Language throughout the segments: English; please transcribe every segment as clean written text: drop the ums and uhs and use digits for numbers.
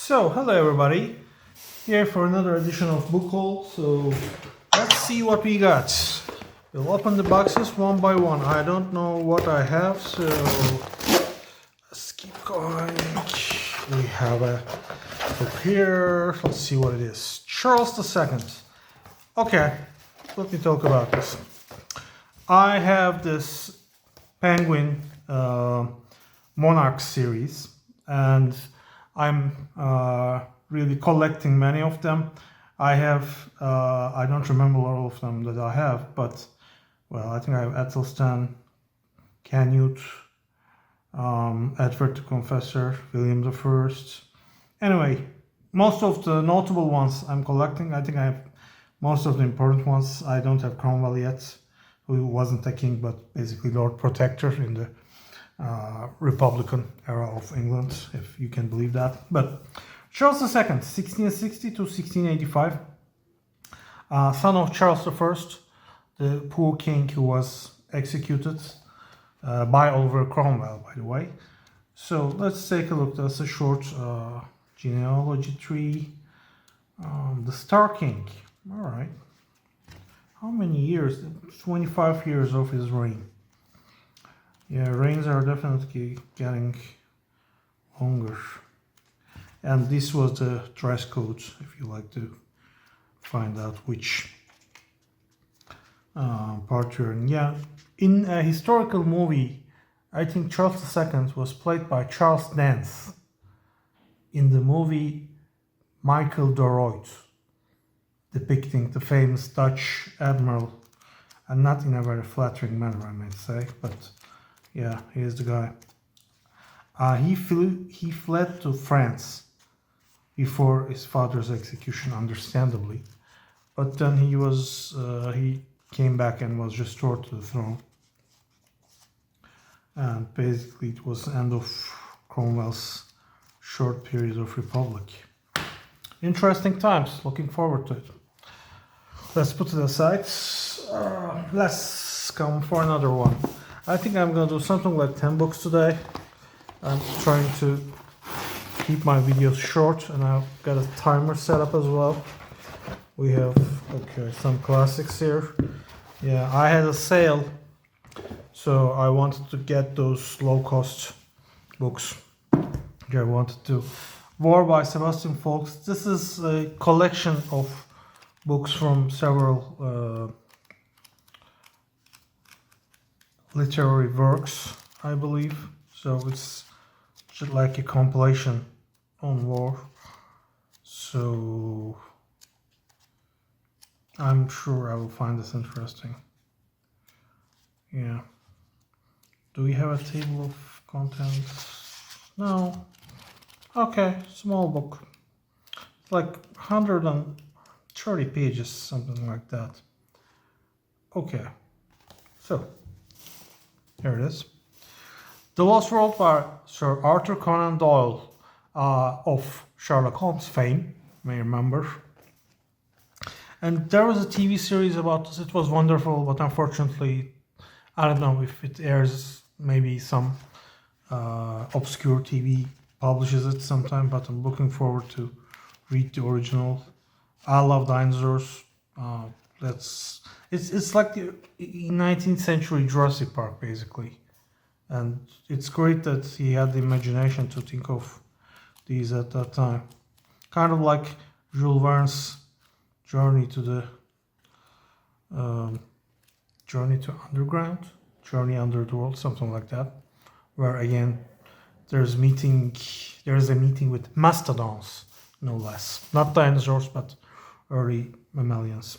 So, hello everybody, here for another edition of Book Haul. So, let's see what we got. We'll open the boxes one by one. I don't know what I have, so let's keep going. We have a book here. Let's see what it is. Charles II. Okay, let me talk about this. I have this Penguin Monarch series, and I'm really collecting many of them. I have, I don't remember all of them that I have, but, well, I think I have Athelstan, Canute, Edward the Confessor, William the First. Anyway, most of the notable ones I'm collecting. I think I have most of the important ones. I don't have Cromwell yet, who wasn't a king, but basically Lord Protector in the Republican era of England, if you can believe that. But Charles II, 1660 to 1685, son of Charles I, the poor king who was executed by Oliver Cromwell, by the way. So let's take a look. That's a short genealogy tree. The Star King. All right. How many years? 25 years of his reign. Yeah, reigns are definitely getting longer. And this was the dress code, if you like to find out which part you're in. Yeah, in a historical movie, I think Charles II was played by Charles Dance in the movie Michael Dorooit, depicting the famous Dutch admiral, and not in a very flattering manner, I might say, but yeah, here's the guy. He fled to France before his father's execution, understandably, but then he came back and was restored to the throne. And basically, it was the end of Cromwell's short period of republic. Interesting times. Looking forward to it. Let's put it aside. Let's come for another one. I think I'm gonna do something like 10 books today. I'm trying to keep my videos short, and I've got a timer set up as well. We have, okay, some classics here. Yeah, I had a sale, so I wanted to get those low-cost books. I wanted to. War by Sebastian Faulks. This is a collection of books from several literary works, I believe. So it's just like a compilation on war. So I'm sure I will find this interesting. Yeah. Do we have a table of contents? No. Okay, small book. It's like 130 pages, something like that. Okay. So here it is. The Lost World by Sir Arthur Conan Doyle, of Sherlock Holmes fame, you may remember. And there was a TV series about this. It was wonderful, but unfortunately, I don't know if it airs. Maybe some obscure TV publishes it sometime, but I'm looking forward to read the original. I love dinosaurs. It's like the 19th century Jurassic Park, basically. And it's great that he had the imagination to think of these at that time. Kind of like Jules Verne's Journey to Underground, Journey Under the World, something like that. Where again, there's a meeting with mastodons, no less. Not dinosaurs, but early mammalians.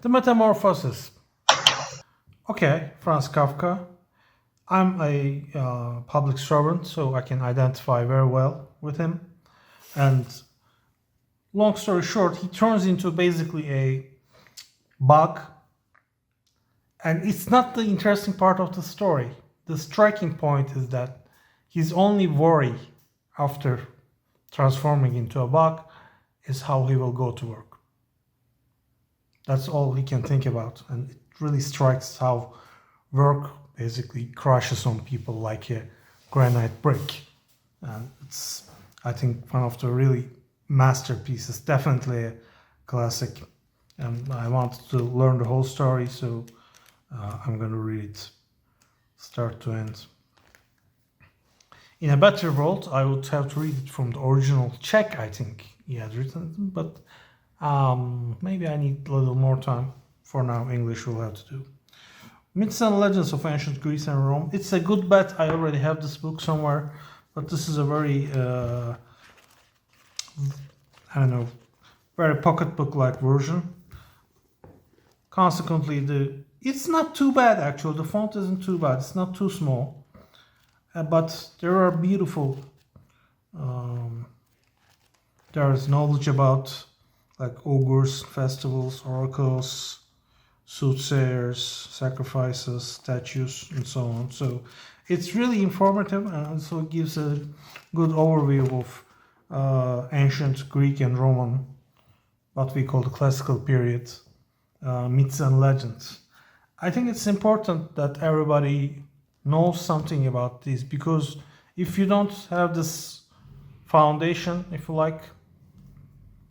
The Metamorphosis. Okay, Franz Kafka. I'm a public servant, so I can identify very well with him. And long story short, he turns into basically a bug. And it's not the interesting part of the story. The striking point is that his only worry after transforming into a bug is how he will go to work. That's all he can think about. And it really strikes how work basically crashes on people like a granite brick. And it's I think one of the really masterpieces, definitely a classic. And I wanted to learn the whole story, so I'm going to read it start to end. In a better world, I would have to read it from the original Czech, I think he had written it, but maybe I need a little more time. For now, English will have to do. Myths and Legends of Ancient Greece and Rome. It's a good bet. I already have this book somewhere, but this is a very, I don't know, very pocketbook-like version. Consequently, it's not too bad actually. The font isn't too bad. It's not too small, but there are beautiful. There is knowledge about like ogres, festivals, oracles, soothsayers, sacrifices, statues, and so on. So it's really informative and also gives a good overview of ancient Greek and Roman, what we call the classical period, myths and legends. I think it's important that everybody knows something about this, because if you don't have this foundation, if you like,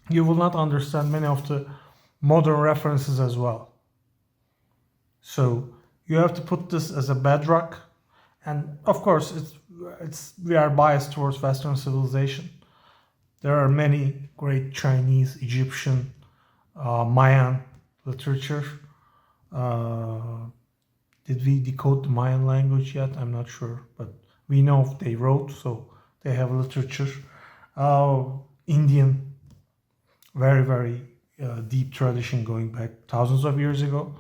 you will not understand many of the modern references as well. So you have to put this as a bedrock, and of course we are biased towards Western civilization. There are many great Chinese, Egyptian, Mayan literature. Did we decode the Mayan language yet? I'm not sure, but we know they wrote, so they have literature. Indian, very, very deep tradition going back thousands of years ago.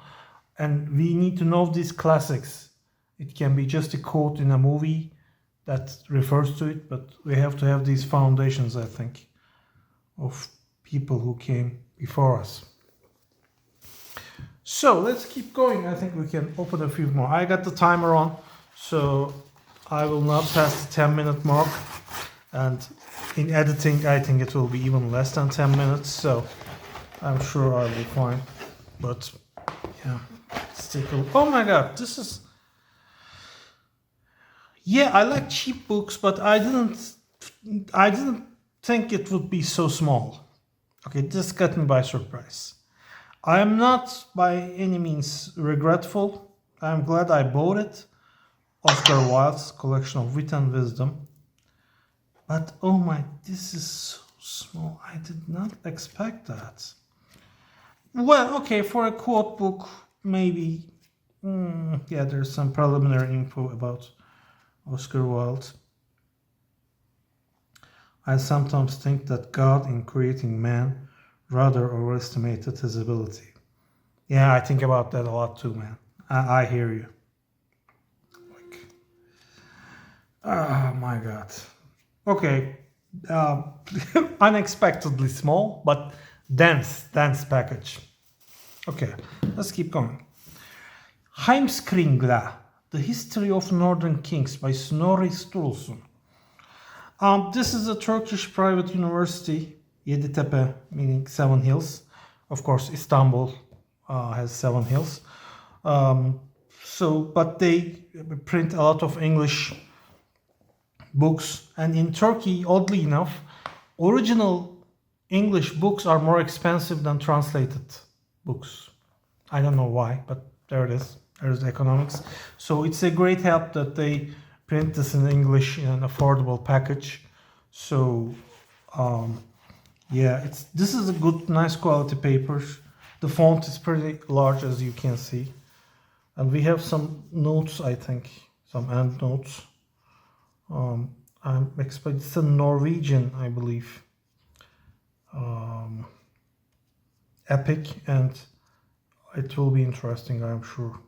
And we need to know these classics. It can be just a quote in a movie that refers to it, but we have to have these foundations, I think, of people who came before us. So let's keep going. I think we can open a few more. I got the timer on, so I will not pass the 10-minute mark. And in editing, I think it will be even less than 10 minutes, so I'm sure I will be fine. But yeah, let's take a look. Oh my god, this is... Yeah, I like cheap books, but I didn't think it would be so small. Okay, this got me by surprise. I am not by any means regretful. I'm glad I bought it. Oscar Wilde's collection of wit and wisdom. But oh my, this is so small. I did not expect that. Well, okay, for a quote book, maybe. Yeah, there's some preliminary info about Oscar Wilde. I sometimes think that God, in creating man, rather overestimated his ability. Yeah, I think about that a lot too, man. I hear you. Like, oh my god. Okay, unexpectedly small, but dense package. Okay, let's keep going. Heimskringla, The History of Northern Kings by Snorri Sturluson. This is a Turkish private university, Yeditepe, meaning 7 hills. Of course, Istanbul has 7 hills. But they print a lot of English books. And in Turkey, oddly enough, original English books are more expensive than translated books. I don't know why, but there it is. There's economics. So it's a great help that they print this in English in an affordable package. So yeah, this is a good, nice quality paper. The font is pretty large, as you can see. And we have some notes, I think, some end notes. I'm expecting it's a Norwegian, I believe, epic, and it will be interesting, I'm sure.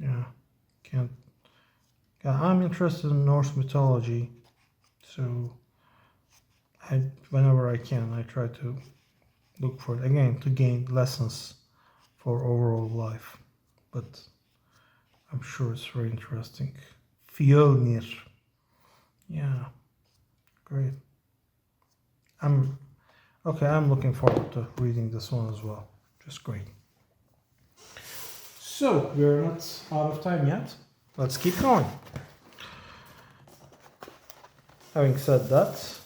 Yeah, I'm interested in Norse mythology, so whenever I can, I try to look for it again to gain lessons for overall life. But I'm sure it's very interesting. Fjölnir. Yeah, great. I'm looking forward to reading this one as well. Just great. So we're not out of time yet. Let's keep going. Having said that,